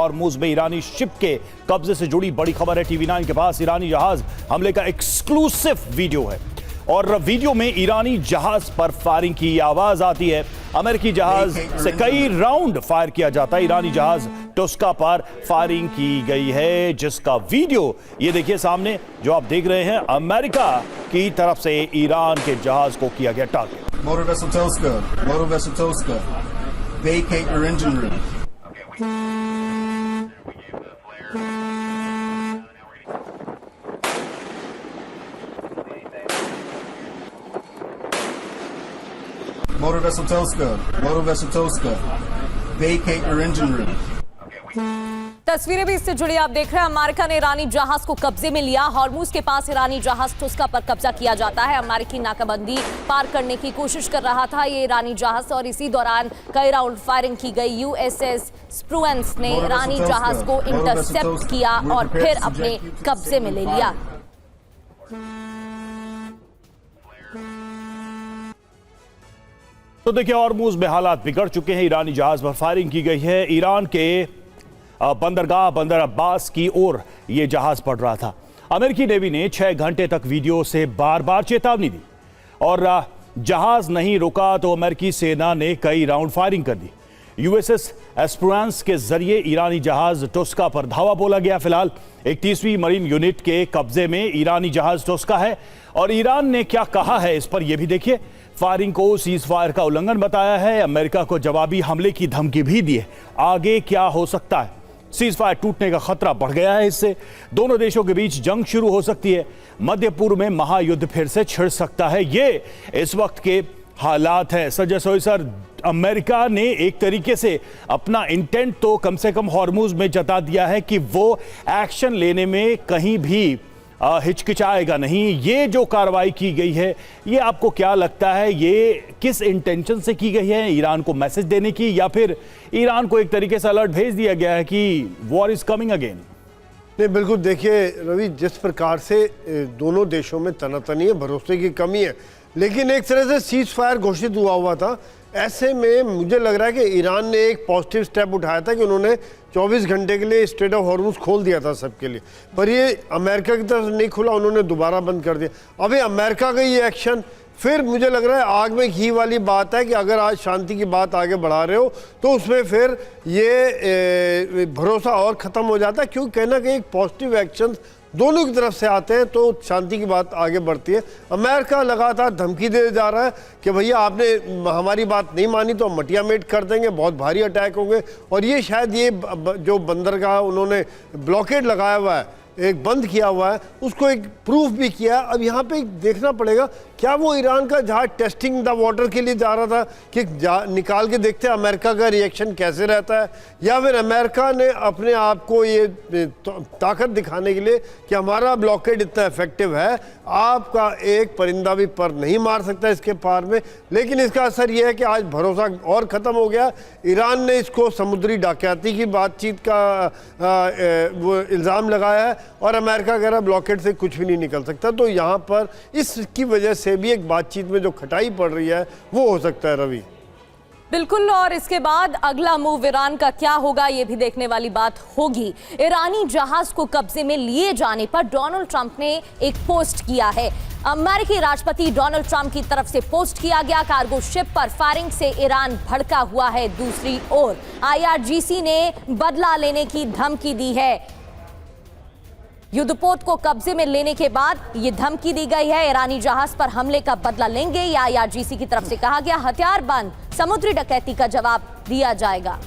Hormuz में ईरानी ship के कब्जे से जुड़ी बड़ी खबर है। TV9 के पास ईरानी जहाज हमले का एक्सक्लूसिव वीडियो है और वीडियो में ईरानी जहाज पर फायरिंग की आवाज आती है। अमेरिकी जहाज से कई राउंड फायर किया जाता है। ईरानी जहाज टुस्का पर फायरिंग की गई है, जिसका वीडियो ये देखिए सामने जो आप देख रहे हैं। अमेरिका की तरफ से ईरान के जहाज को किया गया target. Motor vessel Tosca, vacate your engine room. Motor vessel Tosca, vacate your engine room. तस्वीरें भी इससे जुड़ी आप देख रहे हैं। अमेरिका ने ईरानी जहाज को कब्जे में लिया। हॉर्मुज के पास ईरानी जहाज टुस्का पर कब्जा किया जाता है। अमेरिकी नाकाबंदी पार करने की कोशिश कर रहा था ये ईरानी जहाज और इसी दौरान कई राउंड फायरिंग की गई। USS स्प्रुएंस ने ईरानी जहाज को इंटरसेप्ट किया और फिर अपने कब्जे में ले लिया। तो देखिए हॉर्मुज में हालात बिगड़ चुके हैं। ईरानी जहाज पर फायरिंग की गई है। ईरान के बंदरगाह बंदर अब्बास की ओर यह जहाज पड़ रहा था। अमेरिकी नेवी ने 6 घंटे तक वीडियो से बार बार चेतावनी दी और जहाज नहीं रुका तो अमेरिकी सेना ने कई राउंड फायरिंग कर दी। USS एस्प्रुएंस के जरिए ईरानी जहाज टुस्का पर धावा बोला गया। फिलहाल 31वीं मरीन यूनिट के कब्जे में ईरानी जहाज टुस्का है और ईरान ने क्या कहा है इस पर यह भी देखिए। फायरिंग को सीज फायर का उल्लंघन बताया है। अमेरिका को जवाबी हमले की धमकी भी दी है। आगे क्या हो सकता है? सीज फायर टूटने का खतरा बढ़ गया है। इससे दोनों देशों के बीच जंग शुरू हो सकती है। मध्य पूर्व में महायुद्ध फिर से छिड़ सकता है। ये इस वक्त के हालात है। संजय सोई सर, अमेरिका ने एक तरीके से अपना इंटेंट तो कम से कम हॉर्मुज में जता दिया है कि वो एक्शन लेने में कहीं भी हिचकिचाएगा नहीं। ये जो कार्रवाई की गई है, ये आपको क्या लगता है, ये किस इंटेंशन से की गई है? ईरान को मैसेज देने की, या फिर ईरान को एक तरीके से अलर्ट भेज दिया गया है कि वॉर इज कमिंग अगेन? नहीं, बिल्कुल। देखिए रवि, जिस प्रकार से दोनों देशों में तनातनी है, भरोसे की कमी है, लेकिन एक तरह से सीज फायर घोषित हुआ था। ऐसे में मुझे लग रहा है कि ईरान ने एक पॉजिटिव स्टेप उठाया था कि उन्होंने 24 घंटे के लिए स्ट्रेट ऑफ हॉर्मुज खोल दिया था सबके लिए, पर ये अमेरिका की तरफ से नहीं खुला, उन्होंने दोबारा बंद कर दिया। अभी अमेरिका का ये एक्शन फिर मुझे लग रहा है आग में घी वाली बात है कि अगर आज शांति की बात आगे बढ़ा रहे हो तो उसमें फिर ये भरोसा और ख़त्म हो जाता है, क्योंकि कहीं ना कहीं एक पॉजिटिव एक्शन दोनों की तरफ से आते हैं तो शांति की बात आगे बढ़ती है। अमेरिका लगातार धमकी दे जा रहा है कि भैया आपने हमारी बात नहीं मानी तो हम मटिया मेट कर देंगे, बहुत भारी अटैक होंगे। और ये शायद ये जो बंदरगाह उन्होंने ब्लॉकेड लगाया हुआ है, एक बंद किया हुआ है, उसको एक प्रूफ भी किया। अब यहाँ पे देखना पड़ेगा क्या वो ईरान का जहाज टेस्टिंग द वाटर के लिए जा रहा था कि निकाल के देखते हैं अमेरिका का रिएक्शन कैसे रहता है, या फिर अमेरिका ने अपने आप को ये ताकत दिखाने के लिए कि हमारा ब्लॉकेड इतना इफेक्टिव है, आपका एक परिंदा भी पर नहीं मार सकता इसके पार में। लेकिन इसका असर यह है कि आज भरोसा और ख़त्म हो गया। ईरान ने इसको समुद्री डकैती की बातचीत का वो इल्ज़ाम लगाया है और अमेरिका कह रहा है ब्लॉकेड से कुछ भी नहीं निकल सकता। तो यहाँ पर इसकी वजह से भी एक बातचीत में जो खटाई पड़ रही है वो हो सकता है रवि। बिल्कुल, और इसके बाद अगला मूव ईरान का क्या होगा ये भी देखने वाली बात होगी। ईरानी जहाज को कब्जे में लिए जाने पर डोनाल्ड ट्रंप ने एक पोस्ट किया है। अमेरिकी राष्ट्रपति डोनाल्ड ट्रंप की तरफ से पोस्ट किया गया। कार्गो शिप पर फायरिंग से ईरान भड़का हुआ है। दूसरी ओर IRGC ने बदला लेने की धमकी दी है। युद्धपोत को कब्जे में लेने के बाद ये धमकी दी गई है। ईरानी जहाज पर हमले का बदला लेंगे या IRGC की तरफ से कहा गया हथियार बंद समुद्री डकैती का जवाब दिया जाएगा।